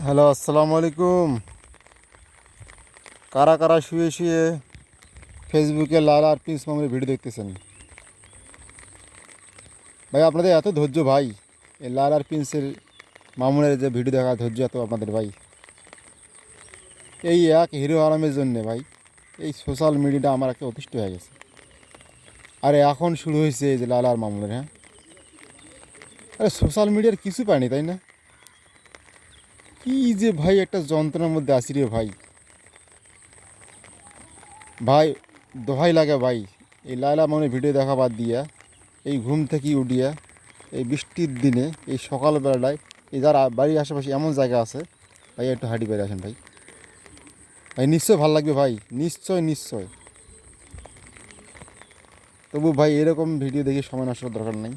Hello, আসসালামু আলাইকুম। কারা কারা শুয়ে শুয়ে ফেসবুকে লাল আর প্রিন্স মামুনের ভিডিও দেখতেছেন? ভাই আপনাদের এত ধৈর্য ভাই, এই লাল আর প্রিন্সের মামুনের যে ভিডিও দেখা ধৈর্য এত আপনাদের ভাই, এই এক হিরো আলমের জন্যে ভাই এই সোশ্যাল মিডিয়াটা আমার একটা অতিষ্ঠ হয়ে গেছে। আরে এখন শুরু হয়েছে এই যে লাল আর মামুনের, হ্যাঁ? আরে সোশ্যাল মিডিয়ার কিছু পায়নি তাই না? কি যে ভাই একটা যন্ত্রণার মধ্যে আসি রে ভাই। ভাই দোহাই লাগে ভাই, এই লায়লা মামুনের ভিডিও দেখা বাদ দিয়া এই ঘুম থেকে উঠিয়া এই বৃষ্টির দিনে এই সকালবেলায় এই যারা বাড়ির আশেপাশে এমন জায়গা আছে ভাই একটু হাঁটি বেড়ে আসেন ভাই। ভাই নিশ্চয় ভালো লাগবে ভাই, নিশ্চয় নিশ্চয়। তবু ভাই এরকম ভিডিও দেখে সময় নষ্ট করার দরকার নেই।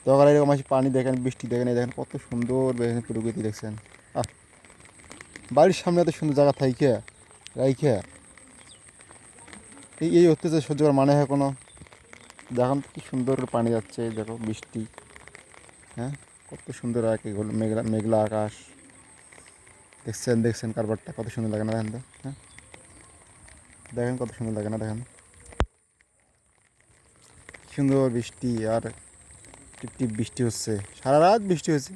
দরকার এরকম আসে পানি দেখেন, বৃষ্টি দেখেন, এই দেখেন কত সুন্দর দেখেন প্রকৃতি দেখছেন। আহ, বাড়ির সামনে এত সুন্দর জায়গা থাইকে রাইখে এই এই অত্যাচার সহ্য করার মানে হয় কোনো? দেখুন কি সুন্দর করে পানি যাচ্ছে, এই দেখো বৃষ্টি, হ্যাঁ, কত সুন্দর আর কি মেঘলা মেঘলা আকাশ। দেখছেন দেখছেন কারবারটা কত সুন্দর লাগে না? দেখেন তো, হ্যাঁ, দেখেন কত সুন্দর লাগে না? দেখেন সুন্দর বৃষ্টি আর টিপ টিপ বৃষ্টি হচ্ছে, সারা রাত বৃষ্টি হচ্ছে।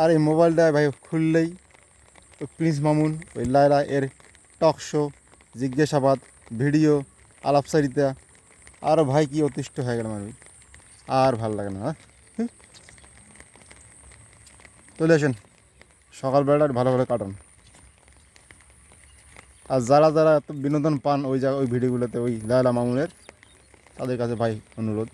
আর এই মোবাইলটা ভাই খুললেই ওই প্রিন্স মামুন, ওই লায়লা এর টক শো, জিজ্ঞাসাবাদ, ভিডিও, আলাপচারিতা, আরও ভাই কি অতিষ্ঠ হয়ে গেলাম আমি। আর ভাল লাগে না, হ্যাঁ। চলে আসেন সকালবেলাটা ভালো ভালো কাটুন। আর যারা যারা এত বিনোদন পান ওই জায়গা ওই ভিডিওগুলোতে ওই লায়লা মামুনের, তাদের কাছে ভাই অনুরোধ